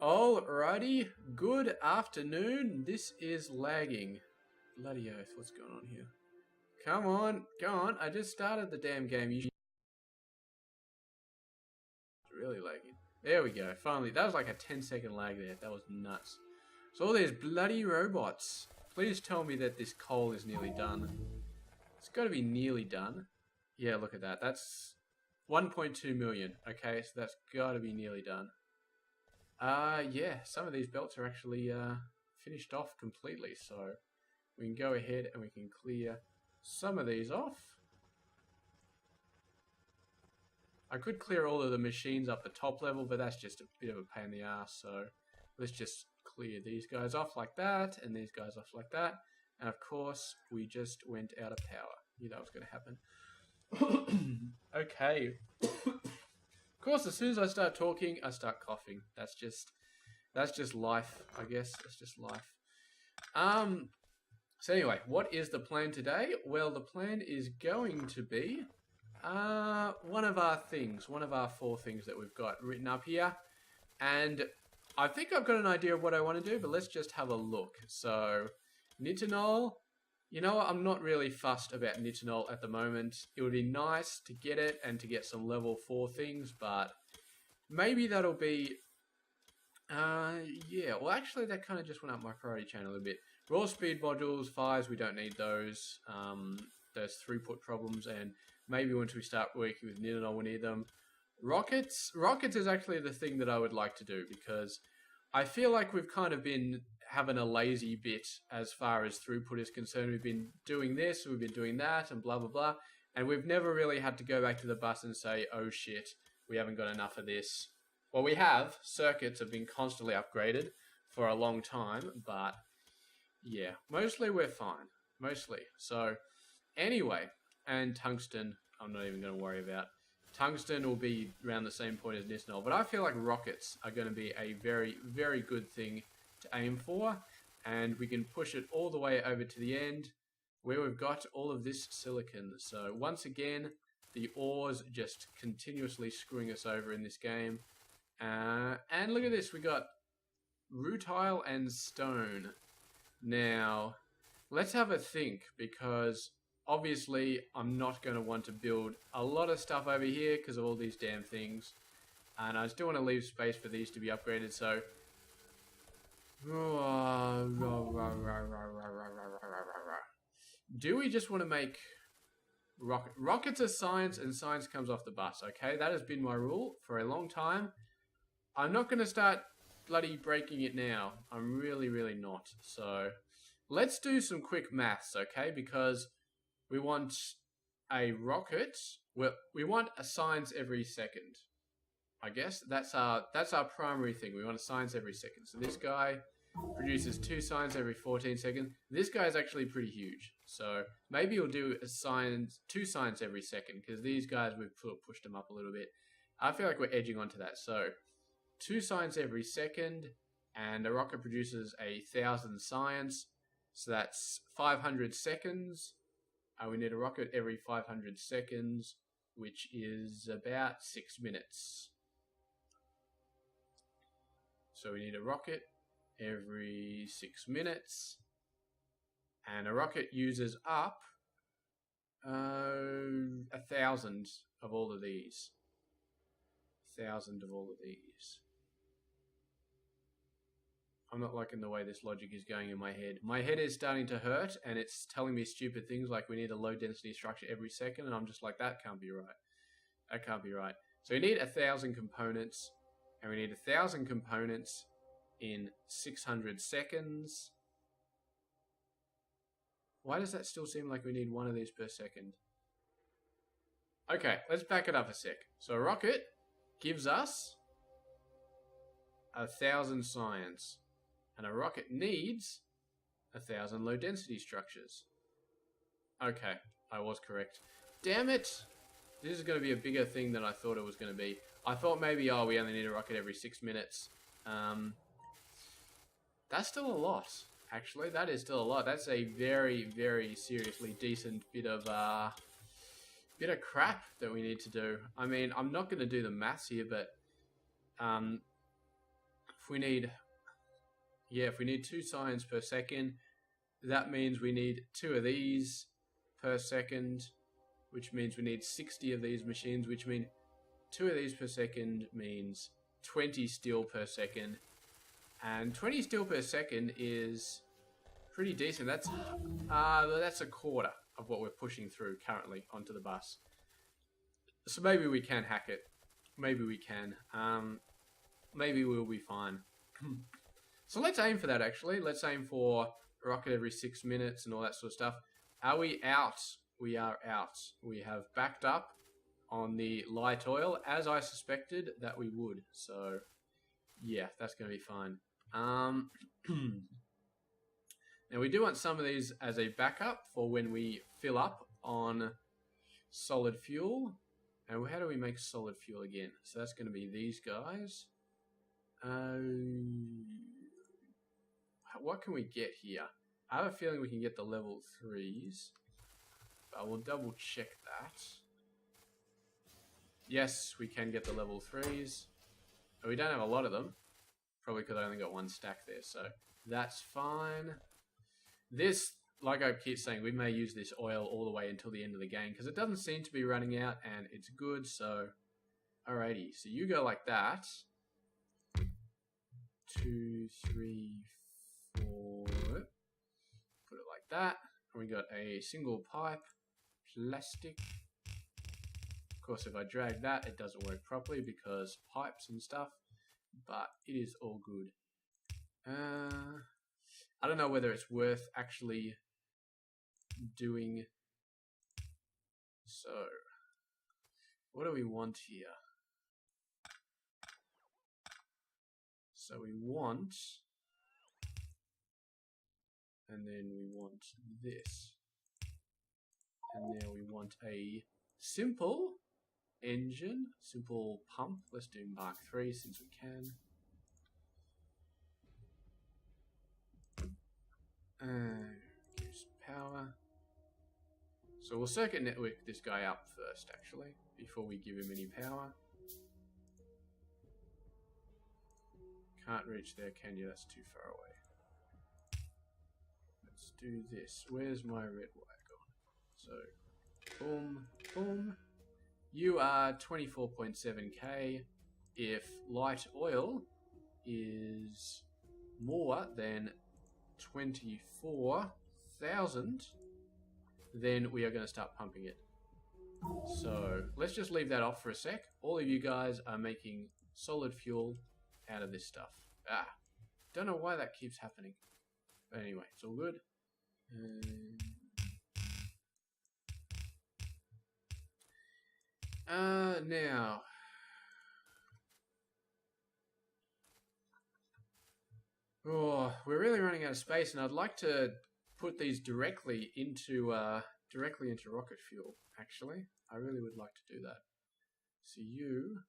Alrighty, good afternoon. This is lagging. Bloody oath, what's going on here? Come on, go on. I just started the damn game. You really lagging. There we go. Finally, that was like a 10-second lag there. That was nuts. So all these bloody robots. Please tell me that this coal is nearly done. It's got to be nearly done. Yeah, look at that. That's 1.2 million. Okay, so that's got to be nearly done. Yeah, some of these belts are actually finished off completely, so we can go ahead and we can clear some of these off. I could clear all of the machines up the top level, but that's just a bit of a pain in the ass, so let's just clear these guys off like that, and these guys off like that, and of course, we just went out of power. Knew that was going to happen. Okay. Of course, as soon as I start talking, I start coughing. That's just life, I guess. It's just life. So anyway, what is the plan today? Well, the plan is going to be one of our things, one of our 4 things that we've got written up here. And I think I've got an idea of what I want to do, but let's just have a look. So, nitinol. You know what, I'm not really fussed about nitinol at the moment. It would be nice to get it and to get some level 4 things, but maybe that'll be... yeah, well actually that kind of just went up my priority chain a little bit. Raw speed modules, fires, we don't need those. There's throughput problems, and maybe once we start working with nitinol we need them. Rockets is actually the thing that I would like to do, because I feel like we've kind of been having a lazy bit as far as throughput is concerned. We've been doing this, we've been doing that, and blah, blah, blah. And we've never really had to go back to the bus and say, oh shit, we haven't got enough of this. Well, we have. Circuits have been constantly upgraded for a long time, but yeah, mostly we're fine. Mostly. So, anyway, and tungsten, I'm not even going to worry about. Tungsten will be around the same point as nitinol, but I feel like rockets are going to be a very, very good thing to aim for, and we can push it all the way over to the end where we've got all of this silicon. So once again, the ores just continuously screwing us over in this game. And look at this, we got rutile and stone. Now, let's have a think, because obviously I'm not going to want to build a lot of stuff over here because of all these damn things. And I still want to leave space for these to be upgraded, so... Do we just want to make rockets are science, and science comes off the bus, okay? That has been my rule for a long time. I'm not going to start bloody breaking it now. I'm really, really not. So let's do some quick maths, okay? Because we want a rocket. Well, we want a science every second. I guess that's our primary thing. We want a science every second. So this guy produces 2 science every 14 seconds. This guy is actually pretty huge. So maybe he'll do 2 science every second, because these guys, we've sort of pushed them up a little bit. I feel like we're edging onto that. So 2 science every second, and a rocket produces 1,000 science. So that's 500 seconds. We need a rocket every 500 seconds, which is about 6 minutes. So we need a rocket every 6 minutes. And a rocket uses up 1,000 of all of these. 1,000 of all of these. I'm not liking the way this logic is going in my head. My head is starting to hurt, and it's telling me stupid things like we need a low density structure every second, and I'm just like, that can't be right. That can't be right. So we need 1,000 components, and we need 1,000 components in 600 seconds. Why does that still seem like we need 1 of these per second? Okay, let's back it up a sec. So a rocket gives us 1,000 science. And a rocket needs 1,000 low density structures. Okay, I was correct. Damn it! This is going to be a bigger thing than I thought it was going to be. I thought maybe, oh, we only need a rocket every 6 minutes. That's still a lot, actually. That is still a lot. That's a very, very seriously decent bit of crap that we need to do. I mean, I'm not going to do the maths here, but if we need, if we need 2 science per second, that means we need 2 of these per second, which means we need 60 of these machines, which mean 2 of these per second means 20 steel per second. And 20 steel per second is pretty decent. That's a quarter of what we're pushing through currently onto the bus. So maybe we can hack it. Maybe we can. Maybe we'll be fine. So let's aim for that, actually. Let's aim for a rocket every 6 minutes and all that sort of stuff. Are we out? We are out. We have backed up on the light oil, as I suspected that we would. So, yeah, that's going to be fine. Now, we do want some of these as a backup for when we fill up on solid fuel. And how do we make solid fuel again? So that's going to be these guys. What can we get here? I have a feeling we can get the level 3s. I will double check that. Yes, we can get the level 3s. We don't have a lot of them. Probably because I only got 1 stack there, so that's fine. This, like I keep saying, we may use this oil all the way until the end of the game because it doesn't seem to be running out and it's good, so alrighty. So you go like that. 2, 3, 4. Put it like that. And we got a single pipe, plastic. Of course, if I drag that, it doesn't work properly because pipes and stuff, but it is all good. I don't know whether it's worth actually doing. So, what do we want here? So we want, and then we want this. And now we want a simple engine, simple pump. Let's do Mark 3 since we can. Use power. So we'll circuit network this guy up first, actually, before we give him any power. Can't reach there, can you? That's too far away. Let's do this. Where's my red wagon? So, boom, boom. You are 24.7k. If light oil is more than 24,000, then we are going to start pumping it. So let's just leave that off for a sec. All of you guys are making solid fuel out of this stuff. Don't know why that keeps happening. But anyway, it's all good. Now, we're really running out of space, and I'd like to put these directly into rocket fuel. Actually, I really would like to do that. So you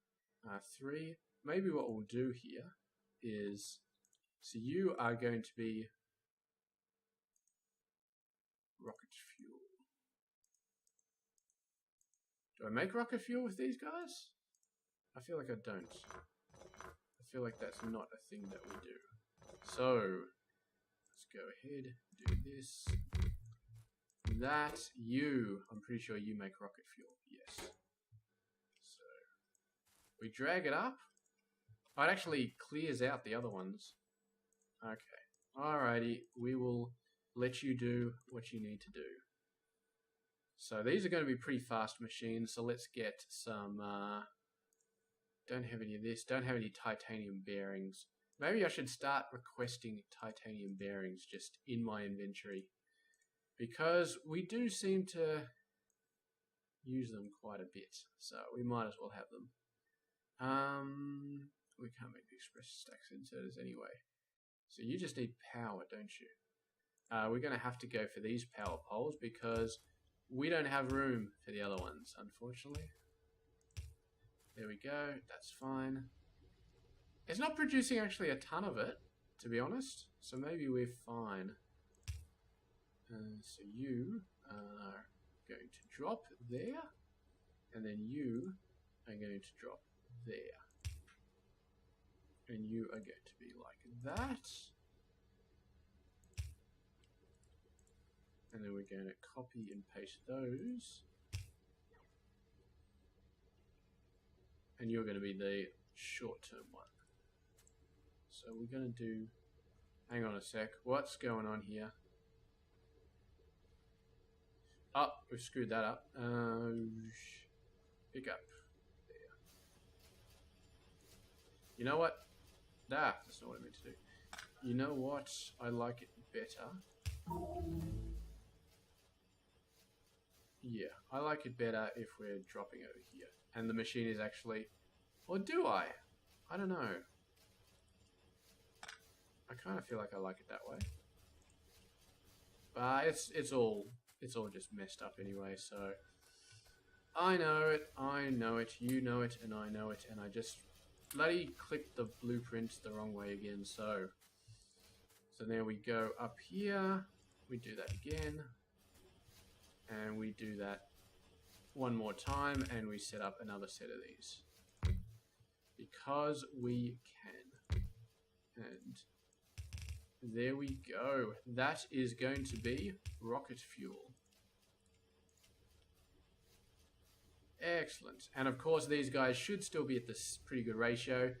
are 3. Maybe what we'll do here is, so you are going to be rocket fuel. Do I make rocket fuel with these guys? I feel like I don't. I feel like that's not a thing that we do. So, let's go ahead, do this. That, I'm pretty sure you make rocket fuel, yes. So, we drag it up. Oh, it actually clears out the other ones. Okay, alrighty, we will let you do what you need to do. So these are going to be pretty fast machines, so let's get some, don't have any of this, don't have any titanium bearings. Maybe I should start requesting titanium bearings just in my inventory, because we do seem to use them quite a bit, so we might as well have them. We can't make the express stacks inserters anyway. So you just need power, don't you? We're going to have to go for these power poles because we don't have room for the other ones, unfortunately. There we go, that's fine. It's not producing actually a ton of it, to be honest, so maybe we're fine. So you are going to drop there, and then you are going to drop there. And you are going to be like that. And then we're going to copy and paste those. And you're going to be the short-term one. So we're going to do... Hang on a sec. What's going on here? Oh, we've screwed that up. Pick up. There. You know what? That's not what I meant to do. You know what? I like it better. Yeah, I like it better if we're dropping over here. And the machine is actually... Or do I? I don't know. I kind of feel like I like it that way. But it's all just messed up anyway, so... I know it, you know it, and I know it, and I just bloody clicked the blueprint the wrong way again, so there we go up here, we do that again, and we do that one more time, and we set up another set of these. Because we can. And there we go. That is going to be rocket fuel. Excellent. And of course these guys should still be at this pretty good ratio.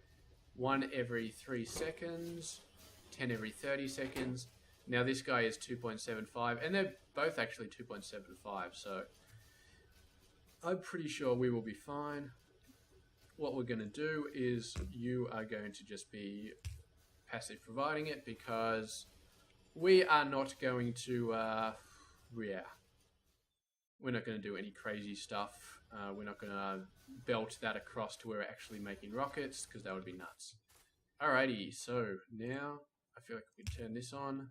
1 every 3 seconds, 10 every 30 seconds. Now this guy is 2.75 and they're both actually 2.75, so I'm pretty sure we will be fine. What we're going to do is you are going to just be passive providing it because we are not going to, we're not going to do any crazy stuff. We're not going to belt that across to where we're actually making rockets because that would be nuts. Alrighty, so now I feel like we can turn this on.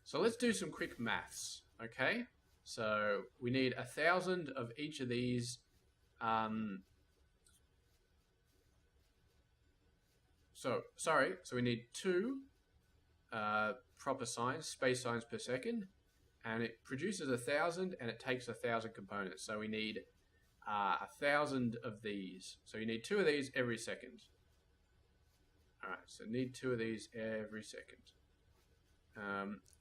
So let's do some quick maths, okay? So we need 1,000 of each of these. So we need 2 proper signs, space signs per second, and it produces 1,000 and it takes 1,000 components. So we need 1,000 of these. So you need 2 of these every second. Alright, so need 2 of these every second.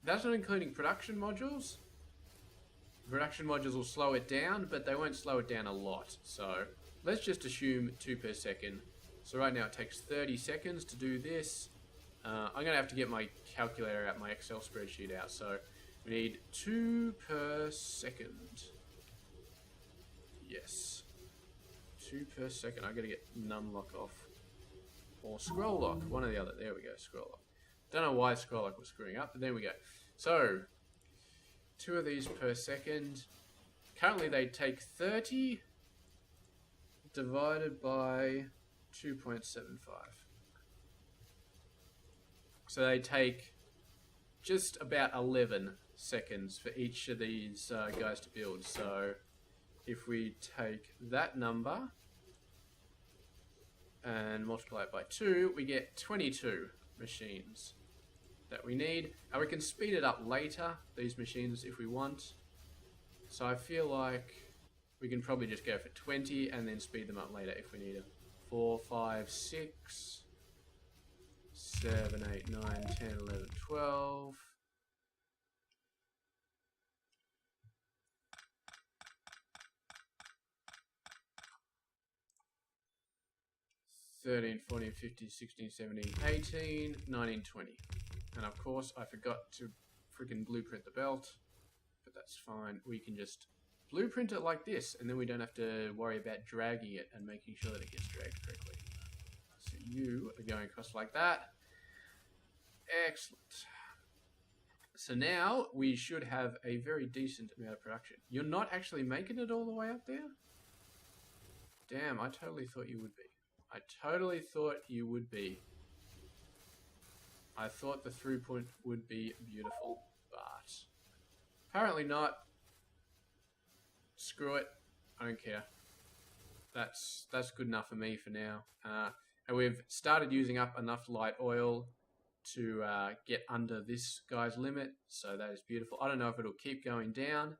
That's not including production modules. Production modules will slow it down, but they won't slow it down a lot. So let's just assume 2 per second. So right now it takes 30 seconds to do this. I'm going to have to get my calculator out, my Excel spreadsheet out. So we need 2 per second. Yes. 2 per second. I've got to get num lock off. Or scroll lock. One or the other. There we go. Scroll lock. Don't know why scroll lock was screwing up, but there we go. So 2 of these per second. Currently they take 30 divided by 2.75. So they take just about 11 seconds for each of these guys to build. So if we take that number and multiply it by 2, we get 22 machines that we need. And we can speed it up later, these machines, if we want. So I feel like we can probably just go for 20 and then speed them up later if we need them. 4, 5, 6, 7, 8, 9, 10, 11, 12. $13, $14, $15, $16, $17, $18, $19, $20. And of course, I forgot to freaking blueprint the belt, but that's fine. We can just blueprint it like this, and then we don't have to worry about dragging it and making sure that it gets dragged correctly. So you are going across like that. Excellent. So now we should have a very decent amount of production. You're not actually making it all the way up there? Damn, I totally thought you would be. I totally thought you would be. I thought the throughput would be beautiful, but apparently not. Screw it. I don't care. That's good enough for me for now. And we've started using up enough light oil to get under this guy's limit, so that is beautiful. I don't know if it'll keep going down.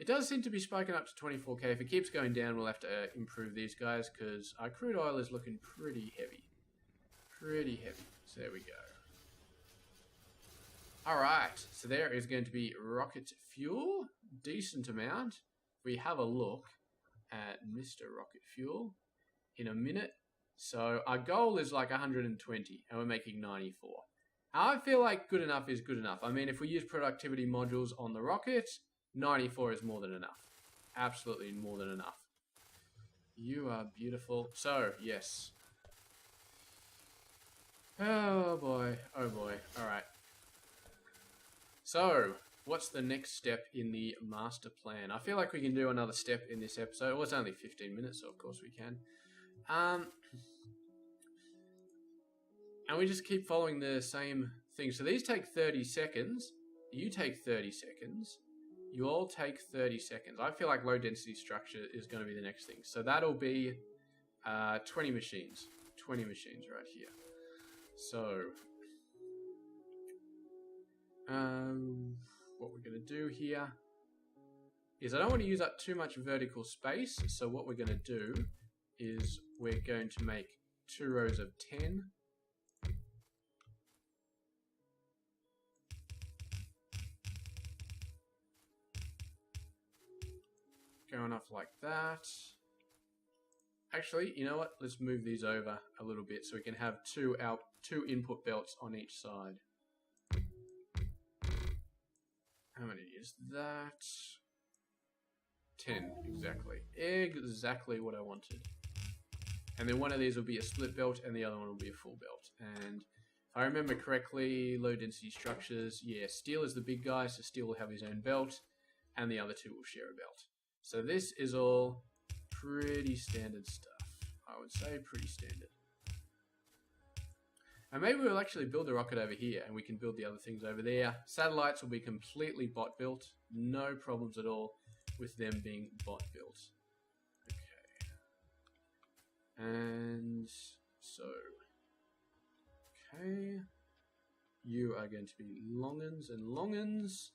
It does seem to be spiking up to 24k. If it keeps going down, we'll have to improve these guys because our crude oil is looking pretty heavy. Pretty heavy. So there we go. Alright, so there is going to be rocket fuel. Decent amount. We have a look at Mr. Rocket Fuel in a minute. So our goal is like 120 and we're making 94. I feel like good enough is good enough. I mean, if we use productivity modules on the rocket, 94 is more than enough. Absolutely more than enough. You are beautiful. So, yes. Oh boy. Oh boy. Alright. So, what's the next step in the master plan? I feel like we can do another step in this episode. Well, it's only 15 minutes, so of course we can. And we just keep following the same thing. So these take 30 seconds. You take 30 seconds. You all take 30 seconds. I feel like low density structure is going to be the next thing. So that'll be 20 machines. 20 machines right here. So, what we're going to do here is I don't want to use up too much vertical space. So what we're going to do is we're going to make 2 rows of 10. Going off like that. Actually, you know what? Let's move these over a little bit so we can have two input belts on each side. How many is that? 10, exactly. Exactly what I wanted. And then one of these will be a split belt and the other one will be a full belt. And if I remember correctly, low density structures, yeah, steel is the big guy, so steel will have his own belt, and the other two will share a belt. So this is all pretty standard stuff. I would say pretty standard. And maybe we'll actually build a rocket over here and we can build the other things over there. Satellites will be completely bot built. No problems at all with them being bot built. Okay. And so, okay. You are going to be longins and longins.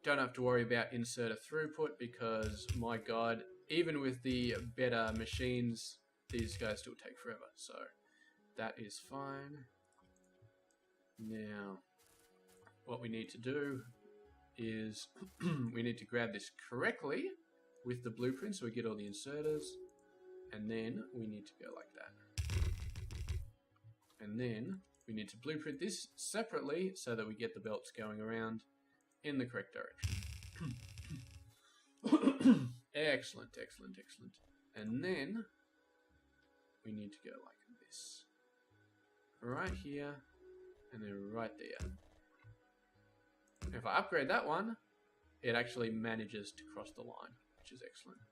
Don't have to worry about inserter throughput because, my god, even with the better machines, these guys still take forever. So, that is fine. Now, what we need to do is we need to grab this correctly with the blueprint so we get all the inserters. And then we need to go like that. And then we need to blueprint this separately so that we get the belts going around in the correct direction. Excellent, excellent, excellent. And then we need to go like this. Right here, and then right there. If I upgrade that one, it actually manages to cross the line, which is excellent.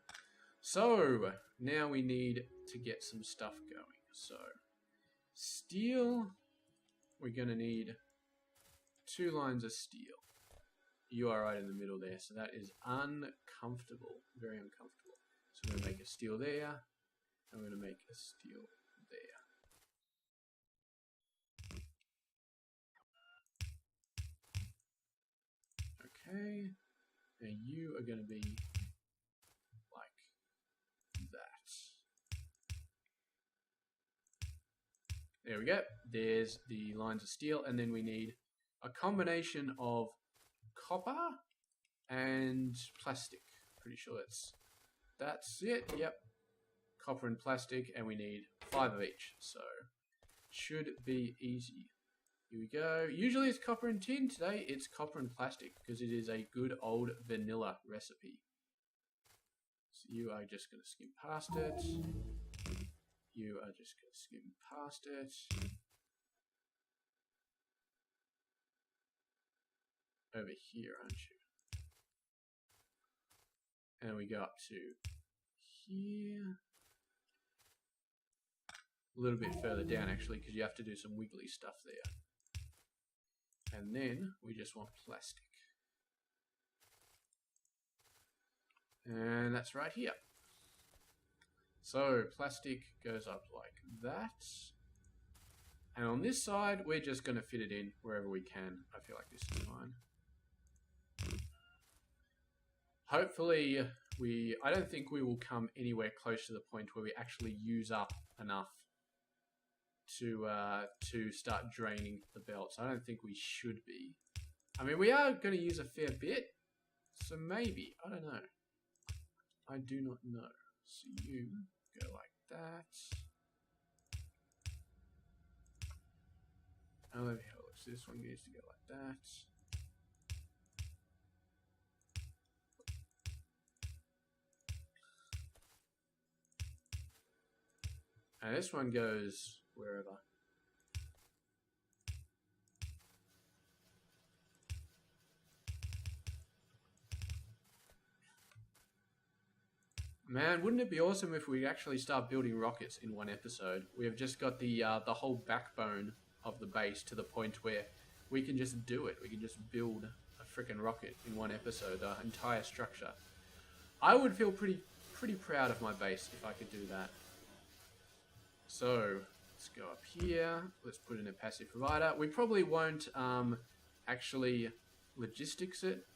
So, now we need to get some stuff going. So, steel, we're going to need 2 lines of steel. You are right in the middle there, so that is uncomfortable, very uncomfortable. So I'm going to make a steel there, I'm going to make a steel there. Okay, and you are going to be like that. There we go, there's the lines of steel, and then we need a combination of copper and plastic. Pretty sure that's it. Yep, copper and plastic, and we need 5 of each. So should be easy. Here we go. Usually it's copper and tin. Today it's copper and plastic because it is a good old vanilla recipe. So you are just going to skim past it. You are just going to skim past it. Over here, aren't you? And we go up to here. A little bit further down, actually, because you have to do some wiggly stuff there. And then we just want plastic. And that's right here. So plastic goes up like that. And on this side, we're just going to fit it in wherever we can. I feel like this is fine. hopefully I don't think we will come anywhere close to the point where we actually use up enough to start draining the belts. I don't think we should be. I mean, we are going to use a fair bit, so maybe. I don't know. I do not know. So you go like that. Oh, hell, so this one needs to go like that. And this one goes wherever. Man, wouldn't it be awesome if we actually start building rockets in one episode? We have just got the whole backbone of the base to the point where we can just do it. We can just build a freaking rocket in one episode, the entire structure. I would feel pretty proud of my base if I could do that. So let's go up here. Let's put in a passive provider. We probably won't actually logistics it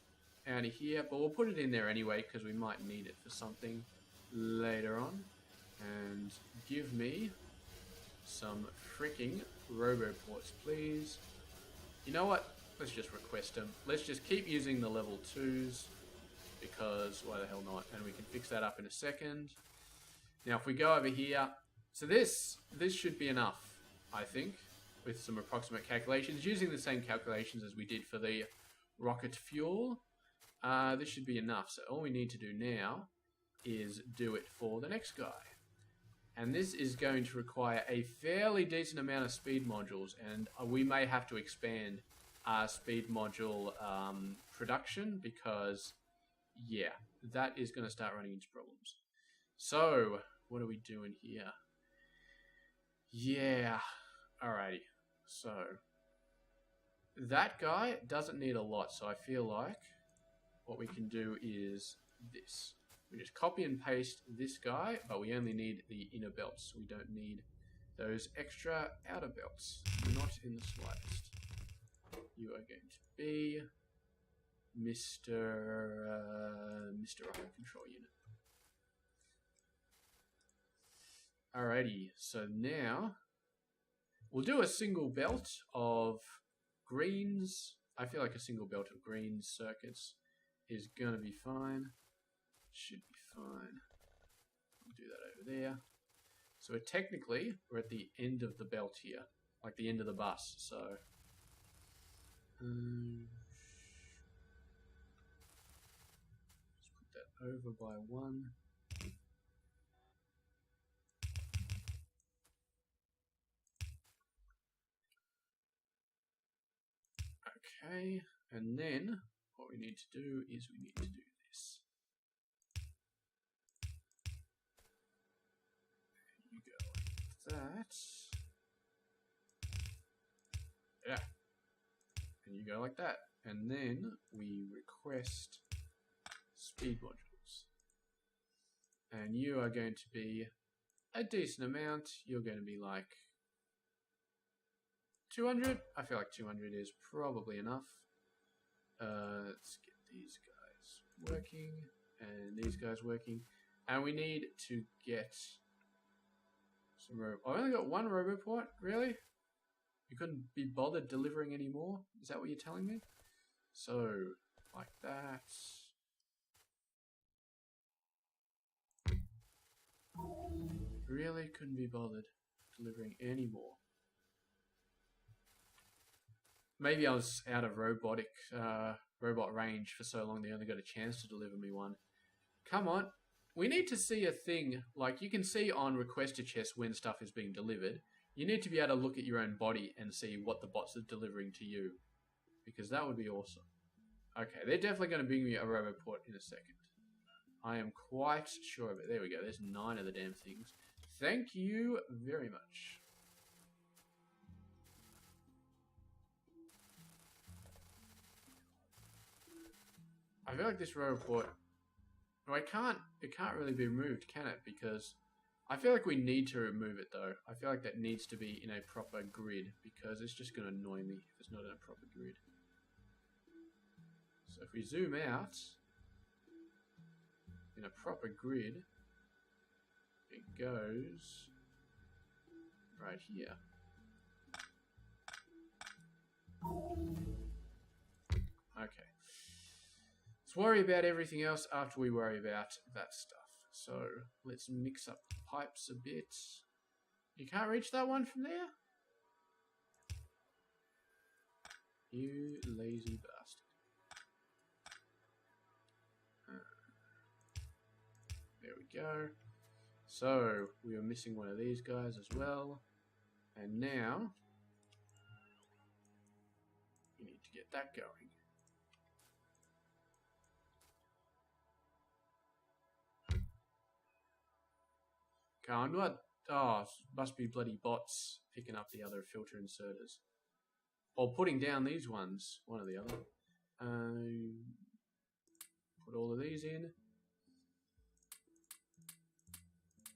out of here, but we'll put it in there anyway because we might need it for something later on. And give me some freaking roboports, please. You know what? Let's just request them. Let's just keep using the level 2s because why the hell not? And we can fix that up in a second. Now if we go over here, so this should be enough, I think, with some approximate calculations, using the same calculations as we did for the rocket fuel. This should be enough. So all we need to do now is do it for the next guy. And this is going to require a fairly decent amount of speed modules, and we may have to expand our speed module production because, yeah, that is going to start running into problems. So, what are we doing here? Yeah, alrighty. So, that guy doesn't need a lot, so I feel like what we can do is this. We just copy and paste this guy, but we only need the inner belts. We don't need those extra outer belts. Not in the slightest. You are going to be Mr. Rocket Control Unit. Alrighty, so now we'll do a single belt of greens. I feel like a single belt of green circuits is going to be fine. Should be fine. We'll do that over there. So technically, we're at the end of the belt here, like the end of the bus. So let's put that over by 1. Okay, and then what we need to do is we need to do this. You go like that. Yeah. And you go like that. And then we request speed modules. And you are going to be a decent amount. You're going to be like 200? I feel like 200 is probably enough. Let's get these guys working and these guys working. And we need to get some I only got one roboport? Really? You couldn't be bothered delivering any more? Is that what you're telling me? So, like that. Really couldn't be bothered delivering any more. Maybe I was out of robot range for so long they only got a chance to deliver me one. Come on. We need to see a thing, like you can see on request to chest when stuff is being delivered. You need to be able to look at your own body and see what the bots are delivering to you. Because that would be awesome. Okay, they're definitely going to bring me a roboport in a second. I am quite sure of it. There we go. There's 9 of the damn things. Thank you very much. I feel like this roboport... No, it can't really be removed, can it? Because I feel like we need to remove it, though. I feel like that needs to be in a proper grid, because it's just going to annoy me if it's not in a proper grid. So if we zoom out, in a proper grid, it goes right here. Okay. Let's worry about everything else after we worry about that stuff. So let's mix up the pipes a bit. You can't reach that one from there? You lazy bastard. There we go. So we were missing one of these guys as well. And now we need to get that going. Can't what? Oh, must be bloody bots picking up the other filter inserters. Or putting down these ones, one or the other. Put all of these in.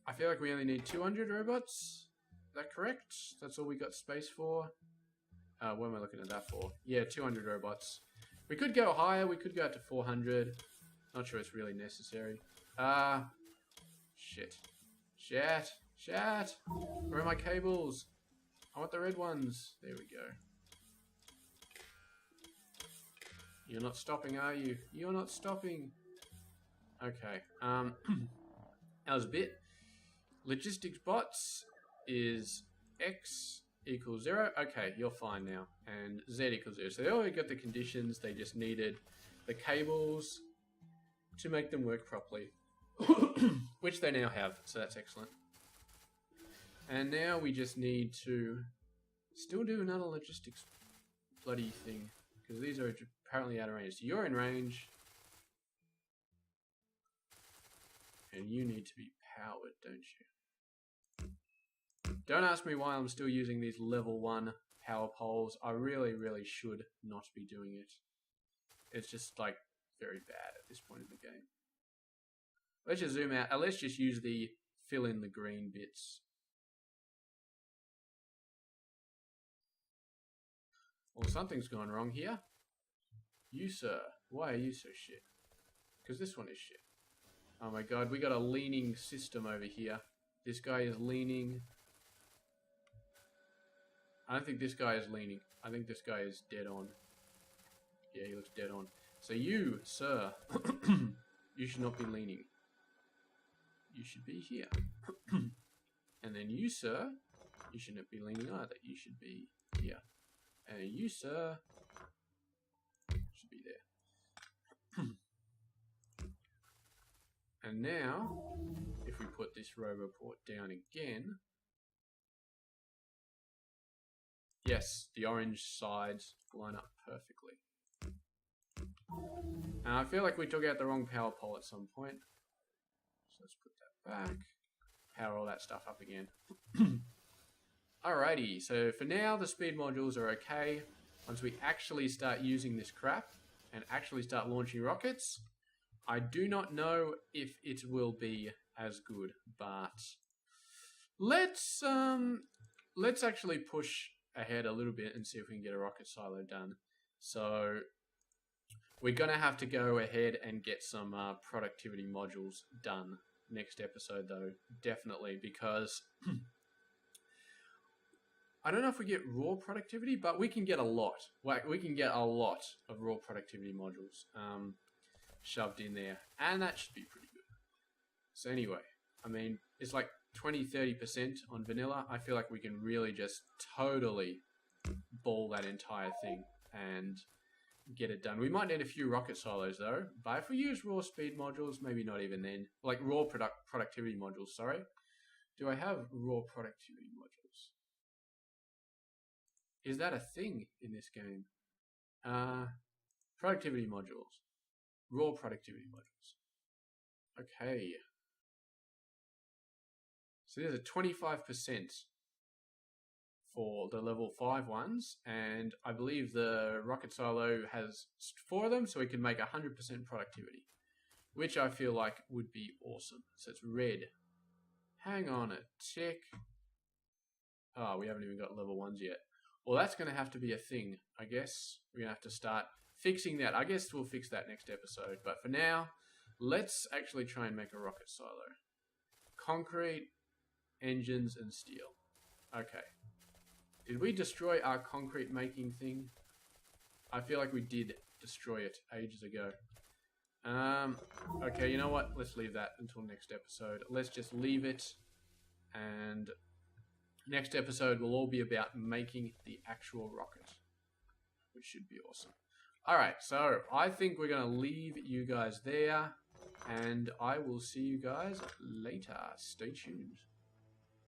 I feel like we only need 200 robots. Is that correct? That's all we got space for. What am I looking at that for? Yeah, 200 robots. We could go higher. We could go up to 400. Not sure it's really necessary. Shit. Shit. Where are my cables? I want the red ones. There we go. You're not stopping, are you? You're not stopping. Okay. That was a bit. Logistics bots is X equals 0. Okay, you're fine now. And Z equals 0. So they already got the conditions. They just needed the cables to make them work properly. Which they now have. So that's excellent. And now we just need to still do another logistics bloody thing. Because these are apparently out of range. So you're in range. And you need to be powered, don't you? Don't ask me why I'm still using these level 1 power poles. I really, really should not be doing it. It's just, like, very bad at this point in the game. Let's just zoom out. Let's just use the fill in the green bits. Well, something's gone wrong here. You, sir. Why are you so shit? Because this one is shit. Oh my god, we got a leaning system over here. This guy is leaning. I don't think this guy is leaning. I think this guy is dead on. Yeah, he looks dead on. So you, sir, you should not be leaning. You should be here. And then you, sir, you shouldn't be leaning either. You should be here. And you, sir, should be there. And now, if we put this RoboPort down again, yes, the orange sides line up perfectly. And I feel like we took out the wrong power pole at some point. So let's put that back. Power all that stuff up again. Alrighty, so for now the speed modules are okay. Once we actually start using this crap and actually start launching rockets, I do not know if it will be as good, but let's actually push ahead a little bit and see if we can get a rocket silo done. So we're gonna have to go ahead and get some productivity modules done next episode, though, definitely, because I don't know if we get raw productivity, but we can get a lot. Like, we can get a lot of raw productivity modules shoved in there, and that should be pretty good. So anyway, I mean, it's like 20-30% on vanilla. I feel like we can really just totally ball that entire thing and get it done. We might need a few rocket silos though, but if we use raw speed modules, maybe not even then. Like raw productivity modules, sorry. Do I have raw productivity modules? Is that a thing in this game? Productivity modules. Raw productivity modules. Okay. So there's a 25% for the level 5 ones, and I believe the rocket silo has 4 of them, so we can make 100% productivity, which I feel like would be awesome. So it's red. Hang on a tick. Oh, we haven't even got level 1s yet. Well, that's going to have to be a thing, I guess. We're going to have to start fixing that. I guess we'll fix that next episode. But for now, Let's actually try and make a rocket silo. Concrete, engines, and steel. Okay. Did we destroy our concrete making thing? I feel like we did destroy it ages ago. Okay, you know what? Let's leave that until next episode. Let's just leave it. And next episode will all be about making the actual rocket, which should be awesome. Alright, so I think we're going to leave you guys there. And I will see you guys later. Stay tuned.